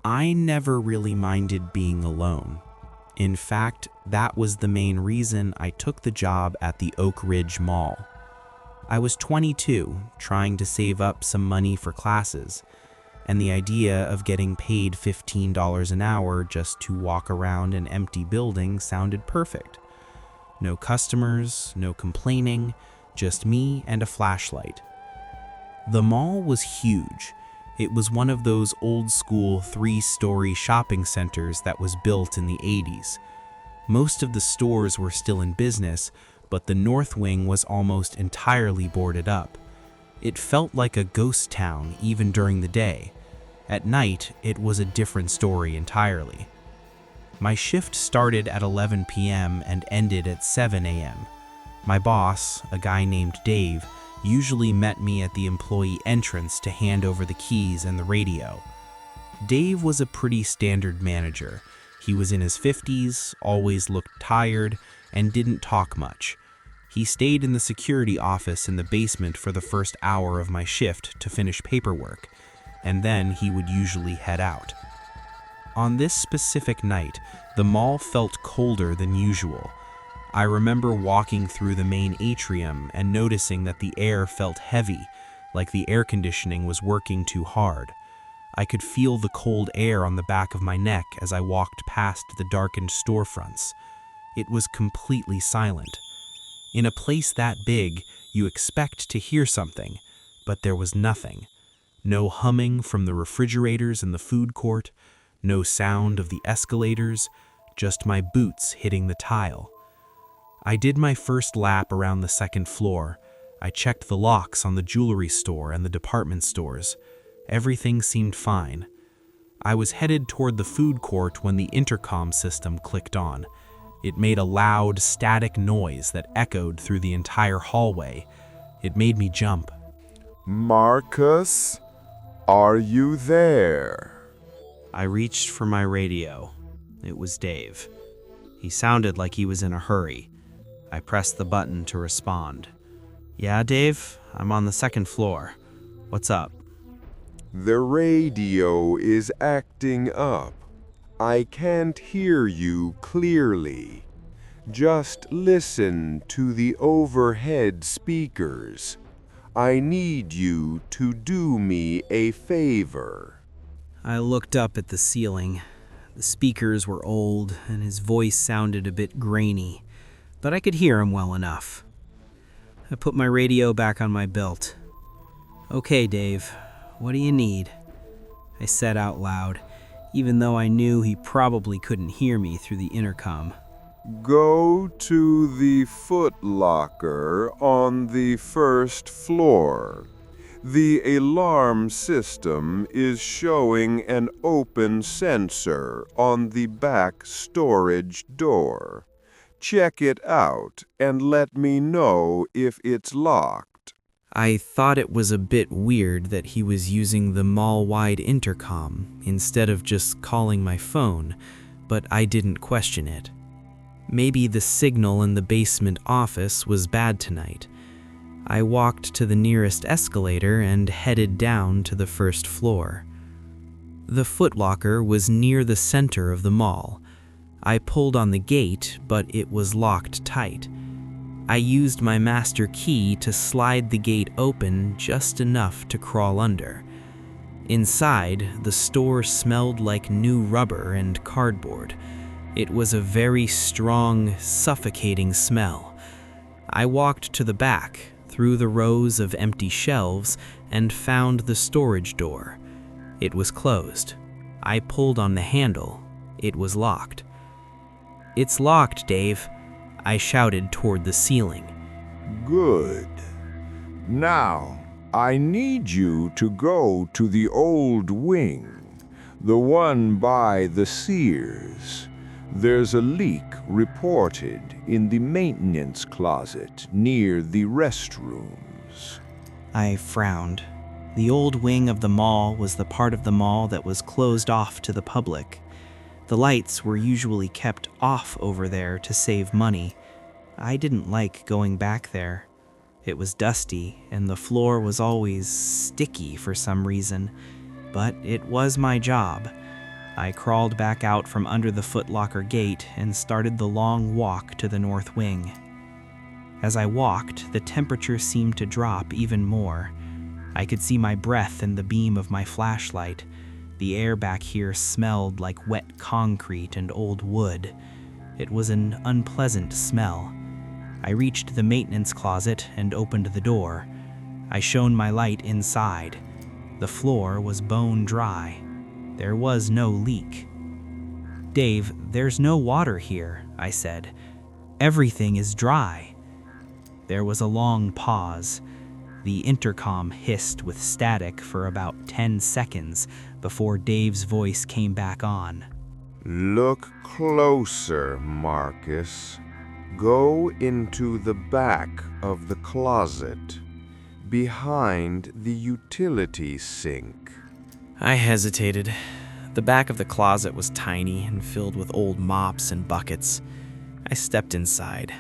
I never really minded being alone. In fact, that was the main reason I took the job at the Oak Ridge Mall. I was 22, trying to save up some money for classes, and the idea of getting paid $15 an hour just to walk around an empty building sounded perfect. No customers, no complaining, just me and a flashlight. The mall was huge. It was one of those old-school 3-story shopping centers that was built in the 80s. Most of the stores were still in business, but the north wing was almost entirely boarded up. It felt like a ghost town even during the day. At night, it was a different story entirely. My shift started at 11 p.m. and ended at 7 a.m. My boss, a guy named Dave, usually met me at the employee entrance to hand over the keys and the radio. Dave was a pretty standard manager. He was in his 50s, always looked tired, and didn't talk much. He stayed in the security office in the basement for the first hour of my shift to finish paperwork, and then he would usually head out. On this specific night, the mall felt colder than usual. I remember walking through the main atrium and noticing that the air felt heavy, like the air conditioning was working too hard. I could feel the cold air on the back of my neck as I walked past the darkened storefronts. It was completely silent. In a place that big, you expect to hear something, but there was nothing. No humming from the refrigerators in the food court, no sound of the escalators, just my boots hitting the tile. I did my first lap around the second floor. I checked the locks on the jewelry store and the department stores. Everything seemed fine. I was headed toward the food court when the intercom system clicked on. It made a loud, static noise that echoed through the entire hallway. It made me jump. Marcus, are you there? I reached for my radio. It was Dave. He sounded like he was in a hurry. I pressed the button to respond. Yeah, Dave, I'm on the second floor. What's up? The radio is acting up. I can't hear you clearly. Just listen to the overhead speakers. I need you to do me a favor. I looked up at the ceiling. The speakers were old, and his voice sounded a bit grainy, but I could hear him well enough. I put my radio back on my belt. Okay, Dave, what do you need? I said out loud, even though I knew he probably couldn't hear me through the intercom. Go to the Foot Locker on the first floor. The alarm system is showing an open sensor on the back storage door. Check it out and let me know if it's locked. I thought it was a bit weird that he was using the mall-wide intercom instead of just calling my phone, but I didn't question it. Maybe the signal in the basement office was bad tonight. I walked to the nearest escalator and headed down to the first floor. The Foot Locker was near the center of the mall. I pulled on the gate, but it was locked tight. I used my master key to slide the gate open just enough to crawl under. Inside, the store smelled like new rubber and cardboard. It was a very strong, suffocating smell. I walked to the back, through the rows of empty shelves, and found the storage door. It was closed. I pulled on the handle. It was locked. It's locked, Dave, I shouted toward the ceiling. Good. Now, I need you to go to the old wing, the one by the Sears. There's a leak reported in the maintenance closet near the restrooms. I frowned. The old wing of the mall was the part of the mall that was closed off to the public. The lights were usually kept off over there to save money. I didn't like going back there. It was dusty, and the floor was always sticky for some reason, but it was my job. I crawled back out from under the footlocker gate and started the long walk to the north wing. As I walked, the temperature seemed to drop even more. I could see my breath in the beam of my flashlight. The air back here smelled like wet concrete and old wood. It was an unpleasant smell. I reached the maintenance closet and opened the door. I shone my light inside. The floor was bone dry. There was no leak. "Dave, there's no water here," I said. "Everything is dry." There was a long pause. The intercom hissed with static for about 10 seconds before Dave's voice came back on. Look closer, Marcus. Go into the back of the closet, behind the utility sink. I hesitated. The back of the closet was tiny and filled with old mops and buckets. I stepped inside.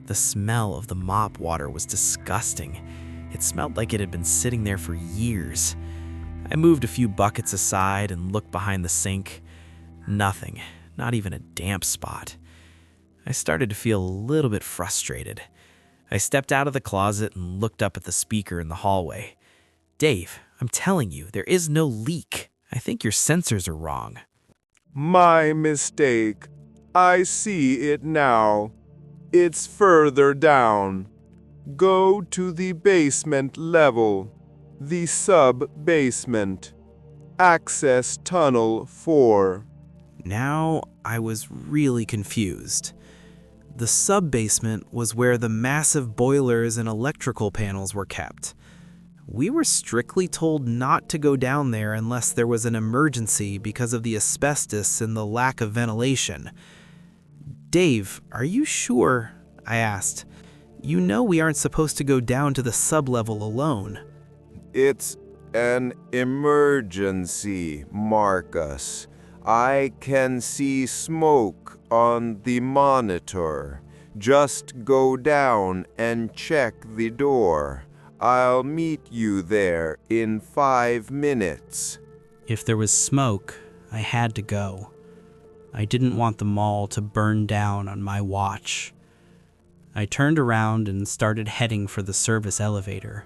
The smell of the mop water was disgusting. It smelled like it had been sitting there for years. I moved a few buckets aside and looked behind the sink. Nothing, not even a damp spot. I started to feel a little bit frustrated. I stepped out of the closet and looked up at the speaker in the hallway. "Dave, I'm telling you, there is no leak. I think your sensors are wrong." My mistake. I see it now. It's further down. Go to the basement level. The sub-basement. Access tunnel 4. Now I was really confused. The sub-basement was where the massive boilers and electrical panels were kept. We were strictly told not to go down there unless there was an emergency because of the asbestos and the lack of ventilation. "Dave, are you sure?" I asked. "You know we aren't supposed to go down to the sub-level alone." It's an emergency, Marcus. I can see smoke on the monitor. Just go down and check the door. I'll meet you there in 5 minutes. If there was smoke, I had to go. I didn't want the mall to burn down on my watch. I turned around and started heading for the service elevator.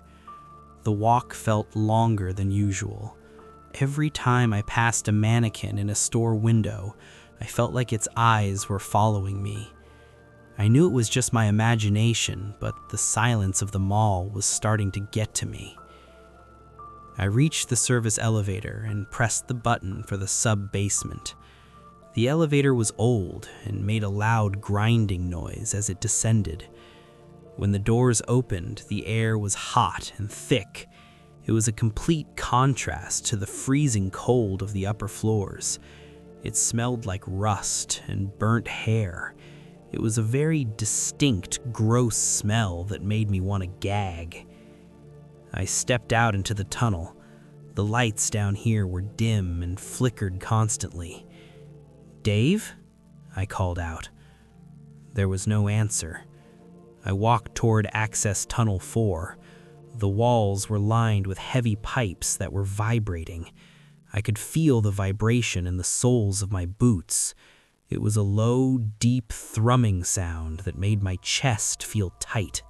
The walk felt longer than usual. Every time I passed a mannequin in a store window, I felt like its eyes were following me. I knew it was just my imagination, but the silence of the mall was starting to get to me. I reached the service elevator and pressed the button for the sub-basement. The elevator was old and made a loud grinding noise as it descended. When the doors opened, the air was hot and thick. It was a complete contrast to the freezing cold of the upper floors. It smelled like rust and burnt hair. It was a very distinct, gross smell that made me want to gag. I stepped out into the tunnel. The lights down here were dim and flickered constantly. "Dave?" I called out. There was no answer. I walked toward Access Tunnel 4. The walls were lined with heavy pipes that were vibrating. I could feel the vibration in the soles of my boots. It was a low, deep thrumming sound that made my chest feel tight.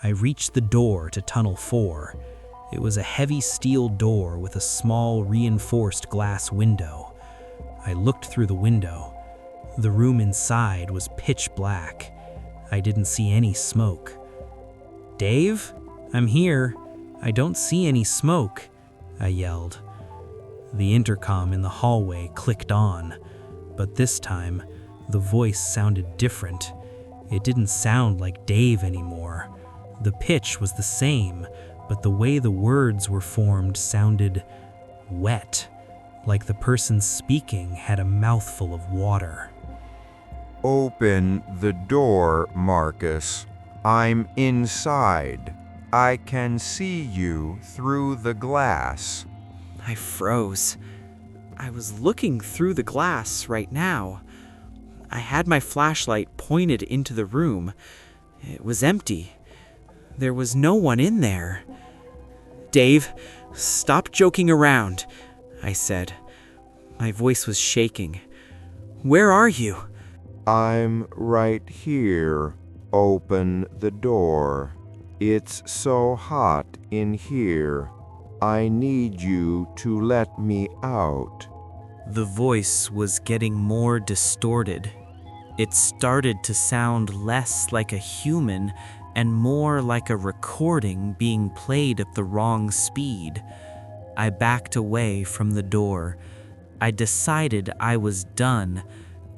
I reached the door to Tunnel 4. It was a heavy steel door with a small reinforced glass window. I looked through the window. The room inside was pitch black. I didn't see any smoke. "Dave? I'm here. I don't see any smoke," I yelled. The intercom in the hallway clicked on, but this time, the voice sounded different. It didn't sound like Dave anymore. The pitch was the same, but the way the words were formed sounded wet, like the person speaking had a mouthful of water. Open the door, Marcus. I'm inside. I can see you through the glass. I froze. I was looking through the glass right now. I had my flashlight pointed into the room. It was empty. There was no one in there. "Dave, stop joking around," I said. My voice was shaking. "Where are you?" I'm right here. Open the door. It's so hot in here. I need you to let me out. The voice was getting more distorted. It started to sound less like a human and more like a recording being played at the wrong speed. I backed away from the door. I decided I was done.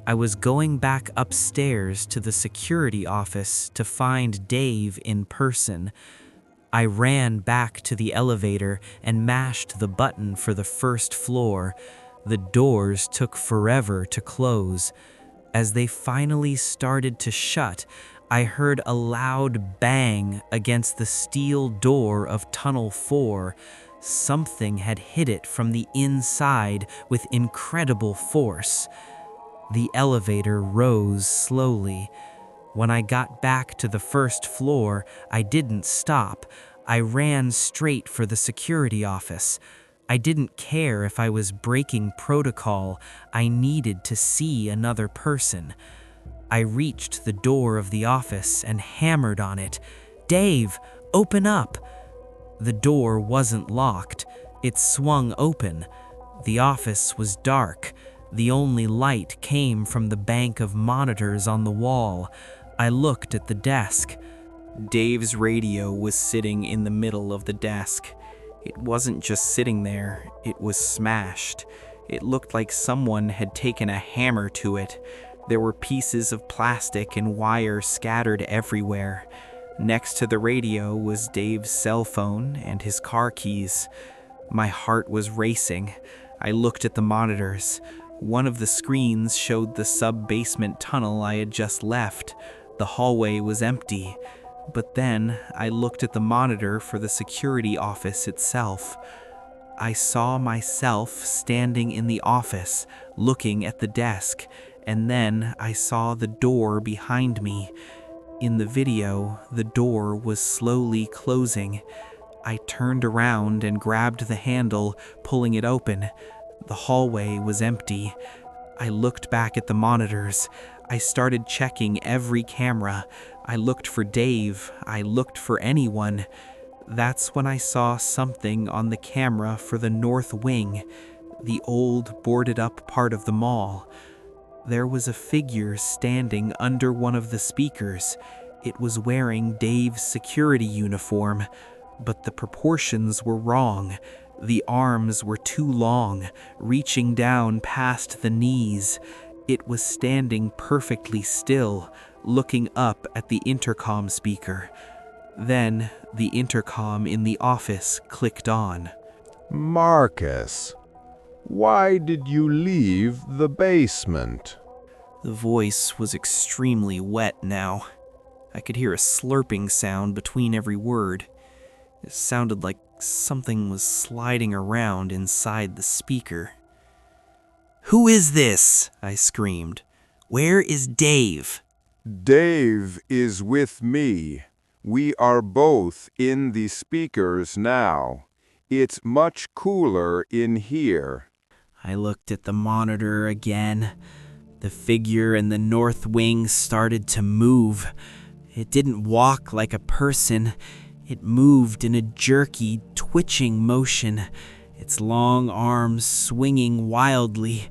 I was going back upstairs to the security office to find Dave in person. I ran back to the elevator and mashed the button for the first floor. The doors took forever to close. As they finally started to shut, I heard a loud bang against the steel door of Tunnel 4. Something had hit it from the inside with incredible force. The elevator rose slowly. When I got back to the first floor, I didn't stop. I ran straight for the security office. I didn't care if I was breaking protocol. I needed to see another person. I reached the door of the office and hammered on it. "Dave, open up!" The door wasn't locked. It swung open. The office was dark. The only light came from the bank of monitors on the wall. I looked at the desk. Dave's radio was sitting in the middle of the desk. It wasn't just sitting there, it was smashed. It looked like someone had taken a hammer to it. There were pieces of plastic and wire scattered everywhere. Next to the radio was Dave's cell phone and his car keys. My heart was racing. I looked at the monitors. One of the screens showed the sub-basement tunnel I had just left. The hallway was empty. But then I looked at the monitor for the security office itself. I saw myself standing in the office, looking at the desk, and then I saw the door behind me. In the video, the door was slowly closing. I turned around and grabbed the handle, pulling it open. The hallway was empty. I looked back at the monitors. I started checking every camera. I looked for Dave. I looked for anyone. That's when I saw something on the camera for the north wing, the old boarded-up part of the mall. There was a figure standing under one of the speakers. It was wearing Dave's security uniform, but the proportions were wrong. The arms were too long, reaching down past the knees. It was standing perfectly still, looking up at the intercom speaker. Then the intercom in the office clicked on. Marcus, why did you leave the basement? The voice was extremely wet now. I could hear a slurping sound between every word. It sounded like something was sliding around inside the speaker. "Who is this?" I screamed. "Where is Dave?" Dave is with me. We are both in the speakers now. It's much cooler in here. I looked at the monitor again. The figure in the north wing started to move. It didn't walk like a person. It moved in a jerky, twitching motion, its long arms swinging wildly.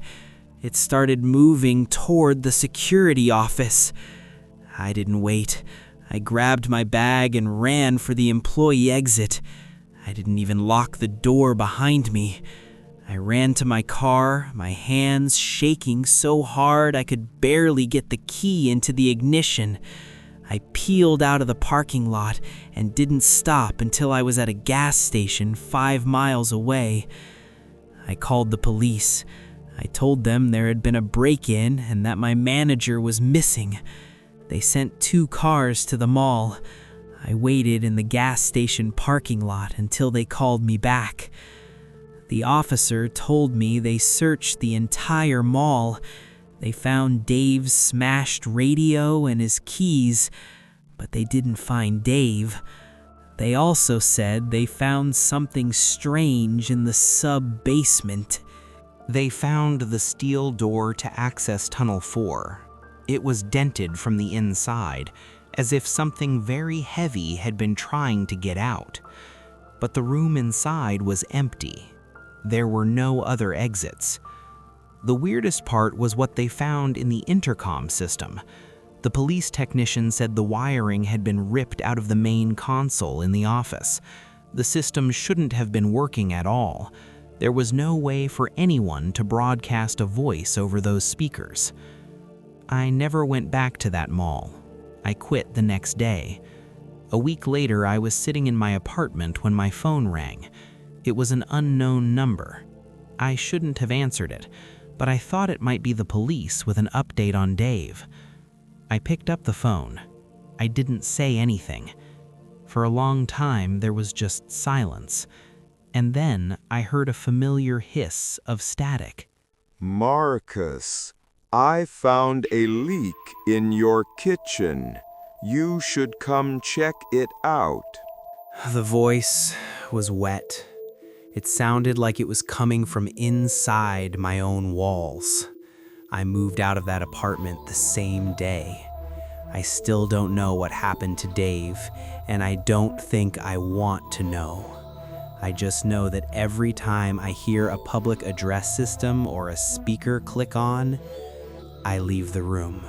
It started moving toward the security office. I didn't wait. I grabbed my bag and ran for the employee exit. I didn't even lock the door behind me. I ran to my car, my hands shaking so hard I could barely get the key into the ignition. I peeled out of the parking lot and didn't stop until I was at a gas station 5 miles away. I called the police. I told them there had been a break-in and that my manager was missing. They sent 2 cars to the mall. I waited in the gas station parking lot until they called me back. The officer told me they searched the entire mall. They found Dave's smashed radio and his keys, but they didn't find Dave. They also said they found something strange in the sub-basement. They found the steel door to access Tunnel 4. It was dented from the inside, as if something very heavy had been trying to get out. But the room inside was empty. There were no other exits. The weirdest part was what they found in the intercom system. The police technician said the wiring had been ripped out of the main console in the office. The system shouldn't have been working at all. There was no way for anyone to broadcast a voice over those speakers. I never went back to that mall. I quit the next day. A week later, I was sitting in my apartment when my phone rang. It was an unknown number. I shouldn't have answered it, but I thought it might be the police with an update on Dave. I picked up the phone. I didn't say anything. For a long time, there was just silence. And then I heard a familiar hiss of static. Marcus, I found a leak in your kitchen. You should come check it out. The voice was wet. It sounded like it was coming from inside my own walls. I moved out of that apartment the same day. I still don't know what happened to Dave, and I don't think I want to know. I just know that every time I hear a public address system or a speaker click on, I leave the room.